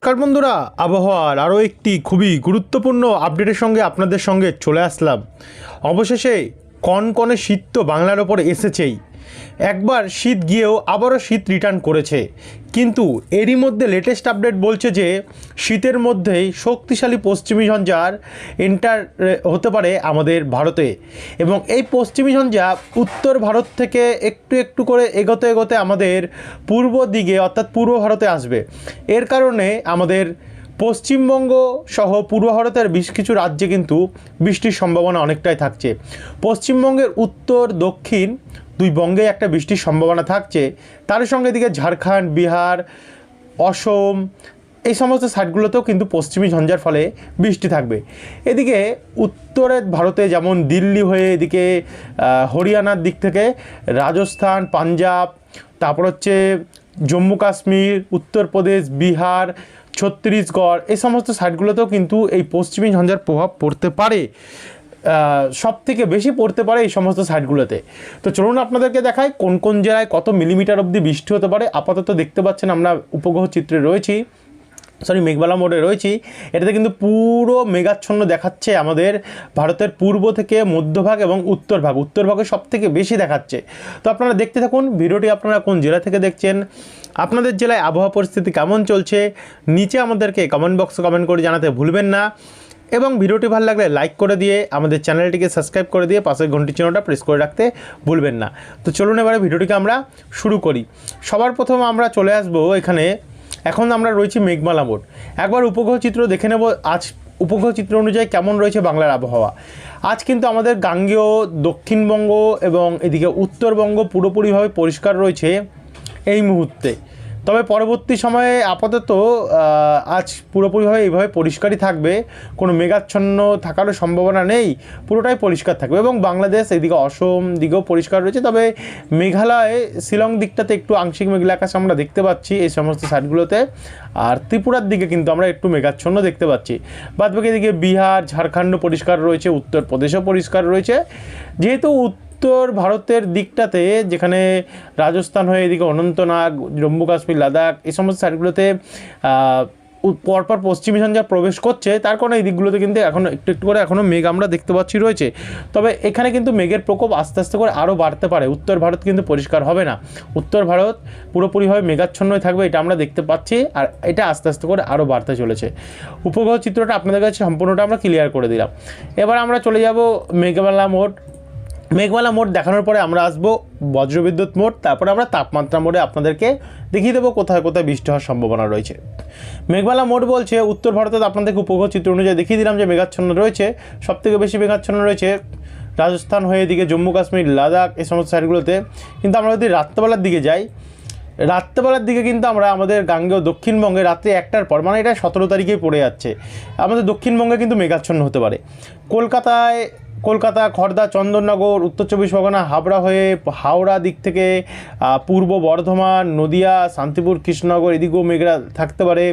নমস্কার বন্ধুরা, আবহাওয়ার আরও একটি খুবই গুরুত্বপূর্ণ আপডেটের সঙ্গে আপনাদের সঙ্গে চলে আসলাম। অবশেষে কনকনে শীত তো বাংলার ওপর এসেছেই। একবার শীত গিয়েও আবারও শীত রিটার্ন করেছে, কিন্তু এরই মধ্যে লেটেস্ট আপডেট বলছে যে শীতের মধ্যেই শক্তিশালী পশ্চিমী ঝঞ্ঝার এন্টার হতে পারে আমাদের ভারতে, এবং এই পশ্চিমী ঝঞ্ঝা উত্তর ভারত থেকে একটু একটু করে এগোতে এগোতে আমাদের পূর্ব দিকে অর্থাৎ পূর্ব ভারতে আসবে। এর কারণে আমাদের পশ্চিমবঙ্গ সহ পূর্ব ভারতের বেশ কিছু রাজ্যে কিন্তু বৃষ্টির সম্ভাবনা অনেকটাই থাকছে। পশ্চিমবঙ্গের উত্তর দক্ষিণ দুই বঙ্গে একটা বৃষ্টির সম্ভাবনা থাকছে। তার সঙ্গে এদিকে ঝাড়খণ্ড, বিহার, অসম এই সমস্ত সাইডগুলোতেও কিন্তু পশ্চিমী ঝঞ্ঝার ফলে বৃষ্টি থাকবে। এদিকে উত্তরের ভারতে যেমন দিল্লি হয়ে এদিকে হরিয়ানার দিক থেকে রাজস্থান, পাঞ্জাব, তারপর হচ্ছে জম্মু কাশ্মীর, উত্তরপ্রদেশ, বিহার, ছত্তিশগড় এই সমস্ত সাইডগুলোতেও কিন্তু এই পশ্চিমী ঝঞ্ঝার প্রভাব পড়তে পারে। সব থেকে বেশি পড়তে পারে এই সমস্ত সাইডগুলোতে। তো চলুন আপনাদেরকে দেখাই কোন কোন জেলায় কত মিলিমিটার অবধি বৃষ্টি হতে পারে। আপাতত দেখতে পাচ্ছেন আমরা উপগ্রহ চিত্রে রয়েছি, মেঘমালা মোডে রয়েছি। এটাতে কিন্তু পুরো মেঘাচ্ছন্ন দেখাচ্ছে আমাদের ভারতের পূর্ব থেকে মধ্যভাগ এবং উত্তরভাগে সব থেকে বেশি দেখাচ্ছে। তো আপনারা দেখতে থাকুন ভিডিওটি। আপনারা কোন জেলা থেকে দেখছেন, আপনাদের জেলায় আবহাওয়া পরিস্থিতি কেমন চলছে, নিচে আমাদেরকে কমেন্ট বক্সে কমেন্ট করে জানাতে ভুলবেন না। এবং ভিডিওটি ভালো লাগলে লাইক করে দিয়ে আমাদের চ্যানেলটিকে সাবস্ক্রাইব করে দিয়ে পাশের ঘন্টি চিহ্নটা প্রেস করে রাখতে ভুলবেন না। তো চলুন এবারে ভিডিওটিকে আমরা শুরু করি। সবার প্রথম আমরা চলে আসবো এখানে, এখন আমরা রয়েছি মেঘমালা মোড। একবার উপগ্রহ চিত্র দেখে নেব আজ উপগ্রহ চিত্র অনুযায়ী কেমন রয়েছে বাংলার আবহাওয়া। আজ কিন্তু আমাদের গাঙ্গেয় দক্ষিণবঙ্গ এবং এদিকে উত্তরবঙ্গ পুরোপুরিভাবে পরিষ্কার রয়েছে এই মুহূর্তে। তবে পরবর্তী সময়ে আপাতত আজ পুরোপুরিভাবে এইভাবে পরিষ্কারই থাকবে, কোনো মেঘাচ্ছন্ন থাকারও সম্ভাবনা নেই, পুরোটাই পরিষ্কার থাকবে। এবং বাংলাদেশ এদিকে অসম দিকেও পরিষ্কার রয়েছে, তবে মেঘালয় শিলং দিকটাতে একটু আংশিক মেঘলা আকাশ আমরা দেখতে পাচ্ছি এই সমস্ত সাইডগুলোতে। আর ত্রিপুরার দিকে কিন্তু আমরা একটু মেঘাচ্ছন্ন দেখতে পাচ্ছি। বাদবাকি এদিকে বিহার, ঝাড়খণ্ড পরিষ্কার রয়েছে, উত্তরপ্রদেশও পরিষ্কার রয়েছে। যেহেতু উত্তর ভারতের দিকটাতে যেখানে রাজস্থান হয়ে এদিকে অনন্তনাগ, জম্মু কাশ্মীর, লাদাখ এই সমস্ত সাইডগুলোতে পরপর পশ্চিমী ঝঞ্ঝা প্রবেশ করছে, তার কারণে এই দিকগুলোতে কিন্তু এখন একটু একটু করে এখনও মেঘ আমরা দেখতে পাচ্ছি রয়েছে। তবে এখানে কিন্তু মেঘের প্রকোপ আস্তে আস্তে করে আরও বাড়তে পারে। উত্তর ভারত কিন্তু পরিষ্কার হবে না, উত্তর ভারত পুরোপুরিভাবে মেঘাচ্ছন্নই থাকবে, এটা আমরা দেখতে পাচ্ছি। আর এটা আস্তে আস্তে করে আরও বাড়তে চলেছে। উপগ্রহ চিত্রটা আপনাদের কাছে সম্পূর্ণটা আমরা ক্লিয়ার করে দিলাম। এবার আমরা চলে যাব মেঘমালা মোড দেখানোর পরে আমরা আসবো বজ্রবিদ্যুৎ মোড, তারপরে আমরা তাপমাত্রা মোডে আপনাদেরকে দেখিয়ে দেবো কোথায় কোথায় বৃষ্টি হওয়ার সম্ভাবনা রয়েছে। মেঘমালা মোড বলছে উত্তর ভারতে আপনাদেরকে উপগ্রহ চিত্র অনুযায়ী দেখিয়ে দিলাম যে মেঘাচ্ছন্ন রয়েছে, সবথেকে বেশি মেঘাচ্ছন্ন রয়েছে রাজস্থান হয়ে এদিকে জম্মু কাশ্মীর, লাদাখ এই সমস্ত সাইডগুলোতে। কিন্তু আমরা যদি রাত্রেবেলার দিকে যাই, রাত্রেবেলার দিকে কিন্তু আমরা আমাদের গাঙ্গেয় দক্ষিণবঙ্গে রাত্রি 1টার পর, মানে এটা 17 তারিখেই পড়ে যাচ্ছে, আমাদের দক্ষিণবঙ্গে কিন্তু মেঘাচ্ছন্ন হতে পারে। কলকাতা, খড়দা, চন্দননগর, উত্তর চব্বিশ পরগনা, হাওড়া দিক থেকে পূর্ব বর্ধমান, নদিয়া, শান্তিপুর, কৃষ্ণনগর এদিকেও মেঘলা থাকতে পারে।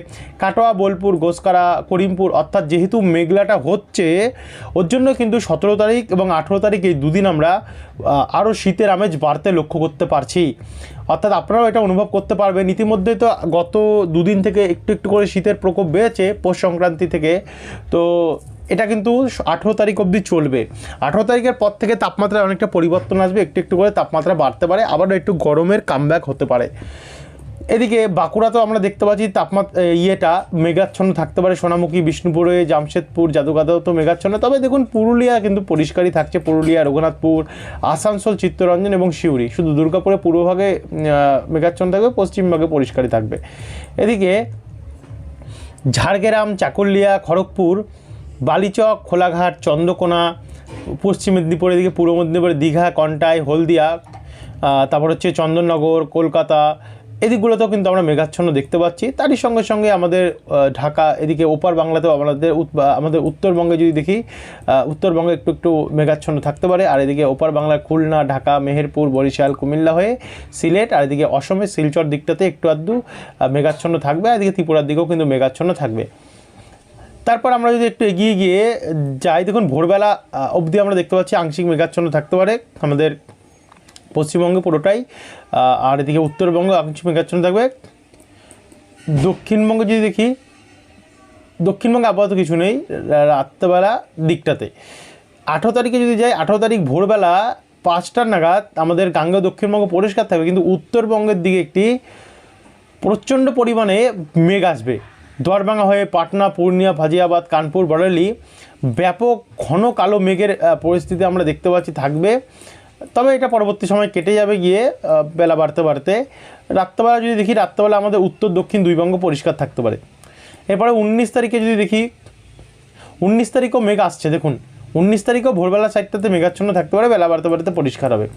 কাটোয়া, বোলপুর, গোসকারা, করিমপুর, অর্থাৎ যেহেতু মেঘলাটা হচ্ছে ওর জন্য কিন্তু 17 তারিখ এবং 18 তারিখ এই দুদিন আমরা আরও শীতের আমেজ বাড়তে লক্ষ্য করতে পারছি। অর্থাৎ আপনারাও এটা অনুভব করতে পারবেন। ইতিমধ্যে তো গত দুদিন থেকে একটু একটু করে শীতের প্রকোপ বেড়েছে পৌষ সংক্রান্তি থেকে, তো এটা কিন্তু 18 তারিখ অবধি চলবে। 18 তারিখের পর থেকে তাপমাত্রায় অনেকটা পরিবর্তন আসবে, একটু একটু করে তাপমাত্রা বাড়তে পারে, আবারও একটু গরমের কামব্যাক হতে পারে। এদিকে বাঁকুড়াতেও আমরা দেখতে পাচ্ছি তাপমাত্রা মেঘাচ্ছন্ন থাকতে পারে। সোনামুখী, বিষ্ণুপুরে, জামশেদপুর, জাদুগাদাও তো মেঘাচ্ছন্ন। তবে দেখুন পুরুলিয়া কিন্তু পরিষ্কারই থাকছে, পুরুলিয়া, রঘুনাথপুর, আসানসোল, চিত্তরঞ্জন এবং সিউড়ি। শুধু দুর্গাপুরে পূর্বভাগে মেঘাচ্ছন্ন থাকবে, পশ্চিমভাগে পরিষ্কারই থাকবে। এদিকে ঝাড়গ্রাম, চাকুলিয়া, খড়গপুর, বালিচক, খোলাঘাট, চন্দ্রকোনা, পশ্চিম মেদিনীপুর, এদিকে পূর্ব মেদিনীপুরে দীঘা, কন্টাই, হলদিয়া, তারপর হচ্ছে চন্দননগর, কলকাতা এদিকগুলোতেও কিন্তু আমরা মেঘাচ্ছন্ন দেখতে পাচ্ছি। তারই সঙ্গে সঙ্গে আমাদের ঢাকা, এদিকে ওপার বাংলাতেও আমাদের উত্তরবঙ্গে যদি দেখি, উত্তরবঙ্গে একটু একটু মেঘাচ্ছন্ন থাকতে পারে। আর এদিকে ওপার বাংলার খুলনা, ঢাকা, মেহেরপুর, বরিশাল, কুমিল্লা হয়ে সিলেট, আর এদিকে অসমের শিলচর দিকটাতে একটু আধটু মেঘাচ্ছন্ন থাকবে। আর এদিকে ত্রিপুরার দিকেও কিন্তু মেঘাচ্ছন্ন থাকবে। তারপর আমরা যদি একটু এগিয়ে গিয়ে যাই, দেখুন ভোরবেলা অবধি আমরা দেখতে পাচ্ছি আংশিক মেঘাচ্ছন্ন থাকতে পারে আমাদের পশ্চিমবঙ্গে পুরোটাই। আর এদিকে উত্তরবঙ্গে আংশিক মেঘাচ্ছন্ন থাকবে। দক্ষিণবঙ্গে যদি দেখি দক্ষিণবঙ্গে আপাতত কিছু নেই রাত্রেবেলা দিকটাতে। 18 তারিখে যদি যাই, 18 তারিখ ভোরবেলা 5টা নাগাদ আমাদের গাঙ্গেয় দক্ষিণবঙ্গ পরিষ্কার থাকবে, কিন্তু উত্তরবঙ্গের দিকে একটি প্রচণ্ড পরিমাণে মেঘ আসবে। দোয়ারভাঙ্গা হয়ে পাটনা, পূর্ণিয়া, ফাজিয়াবাদ, কানপুর, বরেলি ব্যাপক ঘন কালো মেঘের পরিস্থিতি আমরা দেখতে পাচ্ছি থাকবে। তবে এটা পরবর্তী সময় কেটে যাবে গিয়ে বেলা বাড়তে বাড়তে। রাত্রেবেলা যদি দেখি, রাত্রেবেলা আমাদের উত্তর দক্ষিণ দুই বঙ্গ পরিষ্কার থাকতে পারে। এরপরে 19 তারিখে যদি দেখি, 19 তারিখও মেঘ আসছে। দেখুন 19 তারিখও ভোরবেলা সাইডটাতে মেঘাচ্ছন্ন থাকতে পারে, বেলা বাড়তে বাড়তে পরিষ্কার হবে।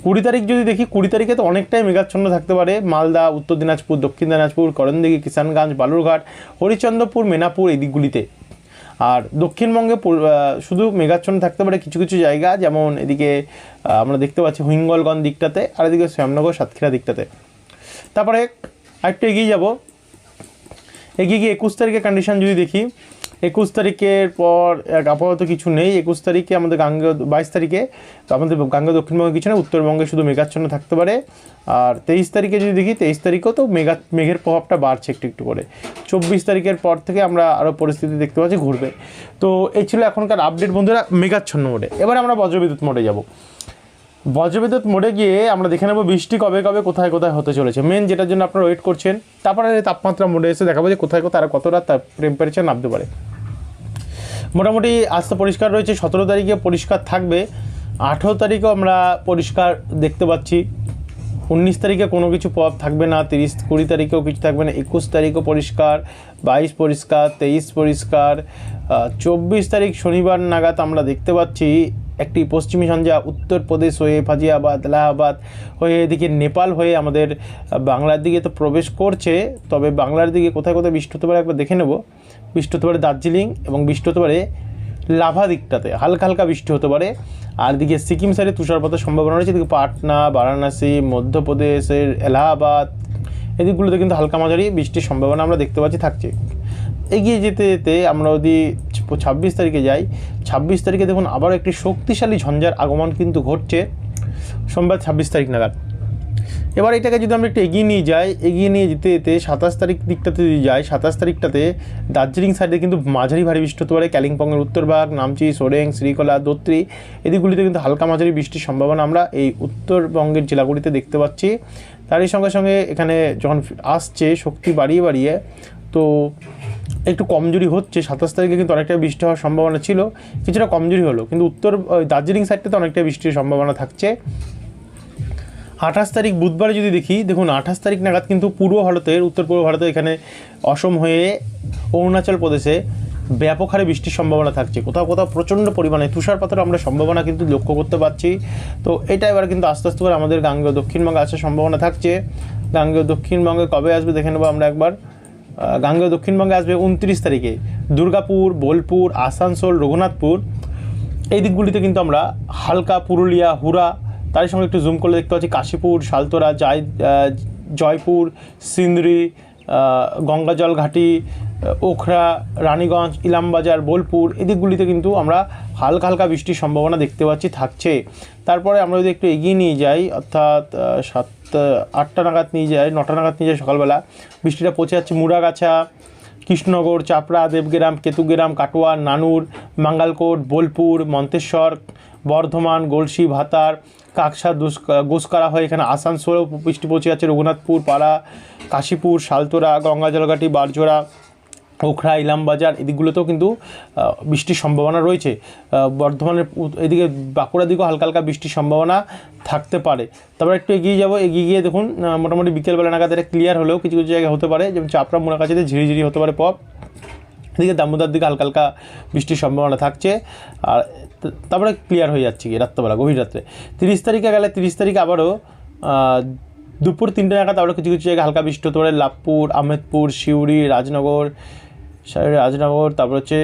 20 তারিখ যদি দেখি, 20 তারিখে তো অনেকটাই মেঘাচ্ছন্ন থাকতে পারে। মালদা, উত্তর দিনাজপুর, দক্ষিণ দিনাজপুর, করণদিঘি, কিষানগঞ্জ, বালুরঘাট, হরিচন্দ্রপুর, মেনাপুর এই দিকগুলিতে। আর দক্ষিণবঙ্গে শুধু মেঘাচ্ছন্ন থাকতে পারে কিছু কিছু জায়গা, যেমন এদিকে আমরা দেখতে পাচ্ছি হিঙ্গলগঞ্জ দিকটাতে, আর এদিকে শ্যামনগর, সাতক্ষীরা দিকটাতে। তারপরে আরেকটু এগিয়ে যাব, এগিয়ে গিয়ে 21 তারিখের কন্ডিশন যদি দেখি, 21 তারিখের পর আপাতত কিছু নেই। 21 তারিখে আমাদের গাঙ্গেয়, 22 তারিখে আমাদের গাঙ্গেয় দক্ষিণবঙ্গে কিছু নেই, উত্তরবঙ্গে শুধু মেঘাচ্ছন্ন থাকতে পারে। আর 23 তারিখে যদি দেখি, 23 তারিখেও তো মেঘের প্রভাবটা বাড়ছে একটু একটু করে। 24 তারিখের পর থেকে আমরা আরও পরিস্থিতি দেখতে পাচ্ছি ঘুরবে। তো এই ছিল এখনকার আপডেট বন্ধুরা মেঘাচ্ছন্ন মোডে। এবার আমরা বজ্রবিদ্যুৎ মোডে যাব। বজ্রবিদ্যুৎ মোডে গিয়ে আমরা দেখে নেব বৃষ্টি কবে কবে কোথায় কোথায় হতে চলেছে, মেন যেটার জন্য আপনারা ওয়েট করছেন। তারপরে তাপমাত্রা মোডে এসে দেখাবো যে কোথায় কোথায় আর কতটা টেম্পারেচার নামতে পারে। মোটামুটি আজ তো পরিষ্কার রয়েছে, 17 তারিখে পরিষ্কার থাকবে, 18 তারিখেও আমরা পরিষ্কার দেখতে পাচ্ছি, 19 তারিখে কোনো কিছু প্রভাব থাকবে না, 20 তারিখেও কিছু থাকবে না, 21 তারিখও পরিষ্কার, 22 পরিষ্কার, 23 পরিষ্কার, 24 তারিখ শনিবার নাগাদ আমরা দেখতে পাচ্ছি একটি পশ্চিমী ঝঞ্ঝা উত্তরপ্রদেশ হয়ে ফাজিয়াবাদ, এলাহাবাদ হয়ে এদিকে নেপাল হয়ে আমাদের বাংলার দিকে তো প্রবেশ করছে। তবে বাংলার দিকে কোথায় কোথায় বৃষ্টি হতে পারে একবার দেখে নেব। বৃষ্টি হতে পারে দার্জিলিং, এবং বৃষ্টি হতে পারে লাভা দিকটাতে, হালকা হালকা বৃষ্টি হতে পারে। আর দিকে সিকিম সাইডে তুষারপাতের সম্ভাবনা রয়েছে, এদিকে পাটনা, বারাণসী, মধ্যপ্রদেশের এলাহাবাদ এদিকগুলোতে কিন্তু হালকা মাঝারি বৃষ্টির সম্ভাবনা আমরা দেখতে পাচ্ছি থাকছে। এগিয়ে যেতে যেতে আমরা যদি 26 তারিখে যাই, 26 তারিখে দেখুন আবার একটি শক্তিশালী ঝঞ্ঝার আগমন কিন্তু ঘটছে সোমবার 26 তারিখ নাগাদ। এবার এটাকে যদি আমরা একটু এগিয়ে নিয়ে যাই, এগিয়ে নিয়ে যেতে যেতে 27 তারিখ দিকটাতে যদি যাই, 27 তারিখটাতে দার্জিলিং সাইডে কিন্তু মাঝারি ভারী বৃষ্টি হতে পারে। কালিম্পংয়ের উত্তরভাগ, নামচি, সোরেং, শ্রীকলা, দোত্রি এদিকগুলিতে কিন্তু হালকা মাঝারি বৃষ্টির সম্ভাবনা আমরা এই উত্তরবঙ্গের জেলাগুলিতে দেখতে পাচ্ছি। তারই সঙ্গে সঙ্গে এখানে যখন আসছে শক্তি বাড়িয়ে বাড়িয়ে, তো একটু কমজোরি হচ্ছে। 27 তারিখে কিন্তু অনেকটা বৃষ্টি হওয়ার সম্ভাবনা ছিল, কিছুটা কমজোরি হলো, কিন্তু দার্জিলিং সাইডটাতে অনেকটা বৃষ্টির সম্ভাবনা থাকছে। 28 তারিখ বুধবারে যদি দেখি, দেখুন 28 তারিখ নাগাদ কিন্তু পূর্ব ভারতের, উত্তর পূর্ব ভারতের এখানে অসম হয়ে অরুণাচল প্রদেশে ব্যাপক হারে বৃষ্টির সম্ভাবনা থাকছে। কোথাও কোথাও প্রচণ্ড পরিমাণে তুষারপাতের আমরা সম্ভাবনা কিন্তু লক্ষ্য করতে পারছি। তো এটা এবার কিন্তু আস্তে আস্তে করে আমাদের গাঙ্গেয় দক্ষিণবঙ্গে আসার সম্ভাবনা থাকছে। গাঙ্গেয় দক্ষিণবঙ্গে কবে আসবে দেখে নেবো আমরা একবার। গাঙ্গেয় দক্ষিণবঙ্গে আসবে 29 তারিখে। দুর্গাপুর, বোলপুর, আসানসোল, রঘুনাথপুর এই দিকগুলিতে কিন্তু আমরা হালকা, পুরুলিয়া, হুরা, তার সঙ্গে একটু জুম করলে দেখতে পাচ্ছি কাশীপুর, সালতোরা, জয়পুর, সিন্দ্রি, গঙ্গাজল ঘাটি, ওখরা, রানীগঞ্জ, ইলামবাজার, বোলপুর এই দিকগুলিতে কিন্তু আমরা হালকা হালকা বৃষ্টির সম্ভাবনা দেখতে পাচ্ছি থাকছে। তারপরে আমরা যদি একটু এগিয়ে নিয়ে যাই, অর্থাৎ 8টা নাগাদ নিয়ে যাই, 9টা নাগাদ নিয়ে যাই সকালবেলা, বৃষ্টিটা পৌঁছে যাচ্ছে মুরাগাছা, কৃষ্ণনগর, চাপড়া, দেবগ্রাম, কেতুগ্রাম, কাটোয়া, নানুর, মাঙ্গালকোট, বোলপুর, মন্তেশ্বর, বর্ধমান, গলসি, ভাতার, কাকসা, গোসকারা হয়ে এখানে আসানসোলেও বৃষ্টি পৌঁছে যাচ্ছে, রঘুনাথপুর, পাড়া, কাশীপুর, সালতোরা, গঙ্গাজলঘাটি, বারজোড়া, ওখরা, ইলামবাজার এদিকগুলোতেও কিন্তু বৃষ্টির সম্ভাবনা রয়েছে। বর্ধমানের এদিকে বাঁকুড়ার দিকেও হালকা হালকা বৃষ্টির সম্ভাবনা থাকতে পারে। তারপর একটু এগিয়ে যাব, এগিয়ে গিয়ে দেখুন মোটামুটি বিকেলবেলা নাগাদ এটা ক্লিয়ার হলেও কিছু কিছু জায়গায় হতে পারে, যেমন চাপড়া, মুরাগাছিতে ঝিরিঝিরি হতে পারে পপ, এদিকে দামোদর দিকে হালকা হালকা বৃষ্টির সম্ভাবনা থাকছে। আর তারপরে ক্লিয়ার হয়ে যাচ্ছে কি রাত্রেবেলা, গভীর রাত্রে। 30 তারিখে গেলে, 30 তারিখে আবারও দুপুর 3টে নাগাদ আবারও কিছু কিছু জায়গায় হালকা বৃষ্টি হতে পারে। লাভপুর, আহমেদপুর, সিউড়ি, রাজনগর, তারপর হচ্ছে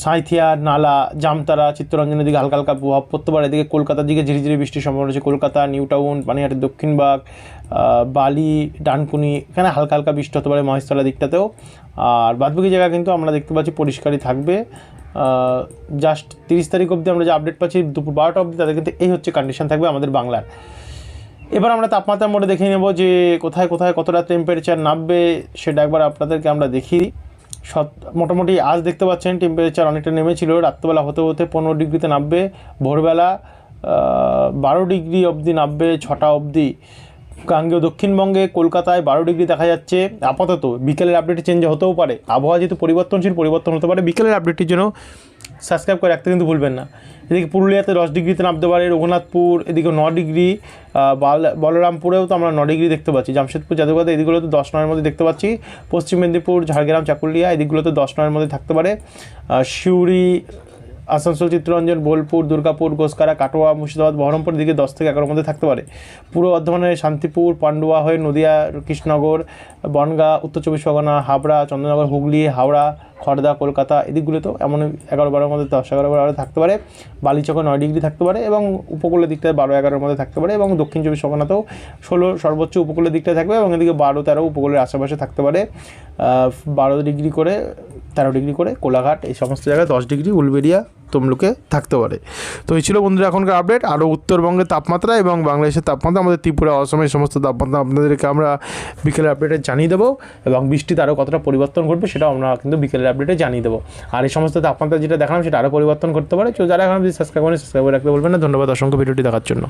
সাঁইথিয়া, নালা, জামতারা, চিত্তরঞ্জনের দিকে হালকা হালকা প্রভাব পড়তে পারে। এদিকে কলকাতার দিকে ঝিরিঝিরি বৃষ্টির সম্ভাবনা রয়েছে। কলকাতা, নিউ টাউন, পানিহাটের দক্ষিণবাগ, বালি, ডানকুনি এখানে হালকা হালকা বৃষ্টি হতে পারে, মহেশতলা দিকটাতেও। আর বাদবাকি জায়গা কিন্তু আমরা দেখতে পাচ্ছি পরিষ্কারই থাকবে। জাস্ট 30 তারিখ অবধি আমরা যে আপডেট পাচ্ছি দুপুর 12টা অবধি, তাদের কিন্তু এই হচ্ছে কন্ডিশন থাকবে আমাদের বাংলার। এবার আমরা তাপমাত্রার মোডে দেখে নেব যে কোথায় কোথায় কতটা টেম্পারেচার নামবে, সেটা একবার আপনাদেরকে আমরা দেখি। মোটামুটি আজ দেখতে পাচ্ছেন টেম্পারেচার অনেকটা নেমেছিল, রাত্রেবেলা হতে হতে 15 ডিগ্রিতে নামবে, ভোরবেলা 12 ডিগ্রি অবধি নামবে 6টা অবধি। গাঙ্গেয় দক্ষিণবঙ্গে কলকাতায় 12 ডিগ্রি দেখা যাচ্ছে আপাতত। বিকেলের আপডেটে চেঞ্জ হতেও পারে, আবহাওয়া যেহেতু পরিবর্তনশীল, পরিবর্তন হতে পারে। বিকেলের আপডেটটির জন্য সাবস্ক্রাইব করে রাখতে কিন্তু ভুলবেন না। এদিকে পুরুলিয়াতে 10 ডিগ্রিতে নামতে পারে, রঘুনাথপুর এদিকে 9 ডিগ্রি, বলরামপুরেও তো আমরা 9 ডিগ্রি দেখতে পাচ্ছি, জামশেদপুর, যাদববাদ এদিকগুলো তো 10-9-এর মধ্যে দেখতে পাচ্ছি। পশ্চিম মেদিনীপুর, ঝাড়গ্রাম, চাকুলিয়া এদিকগুলো তো 10-9-এর মধ্যে থাকতে পারে। সিউড়ি, আসানসোল, চিত্তরঞ্জন, বোলপুর, দুর্গাপুর, গোসকারা, কাটোয়া, মুর্শিদাবাদ, বহরমপুর দিকে 10 থেকে 11-এর মধ্যে থাকতে পারে। পূর্ব বর্ধমানের শান্তিপুর, পান্ডুয়া হয়ে নদিয়া, কৃষ্ণনগর, বনগাঁ, উত্তর 24 পরগনা, হাবড়া, চন্দননগর, হুগলি, হাওড়া, খড়দা, কলকাতা এদিকগুলো তো এমন 11-12-এর মধ্যে 10-11 থাকতে পারে। বালিচকে 9 ডিগ্রি থাকতে পারে এবং উপকূলের দিকটায় 12-11-এর মধ্যে থাকতে পারে, এবং দক্ষিণ 24 পরগনাতেও 16 সর্বোচ্চ উপকূলের দিকটায় থাকবে, এবং এদিকে 12-13 উপকূলের আশেপাশে থাকতে পারে। 12 ডিগ্রি করে 13 ডিগ্রি করে কোলাঘাট এই সমস্ত জায়গায় 10 ডিগ্রি, উলবেড়িয়া, তমলুকে থাকতে পারে। তো এই ছিল বন্ধুরা এখনকার আপডেট। আরও উত্তরবঙ্গের তাপমাত্রা এবং বাংলাদেশের তাপমাত্রা, আমাদের ত্রিপুরা, অসমের সমস্ত তাপমাত্রা আপনাদেরকে আমরা বিকেলের আপডেটে জানিয়ে দেবো, এবং বৃষ্টিতে আরও কতটা পরিবর্তন ঘটবে সেটাও আমরা কিন্তু বিকেলের আপডেটে জানিয়ে দেবো। আর এই সমস্ত তাপমাত্রা যেটা দেখালাম সেটা আরও পরিবর্তন করতে পারে। তো যারা এখন সাবস্ক্রাইব করেন, সাবস্ক্রাইব করে রাখতে বলবেন না। ধন্যবাদ অসংখ্য ভিডিওটি দেখার জন্য।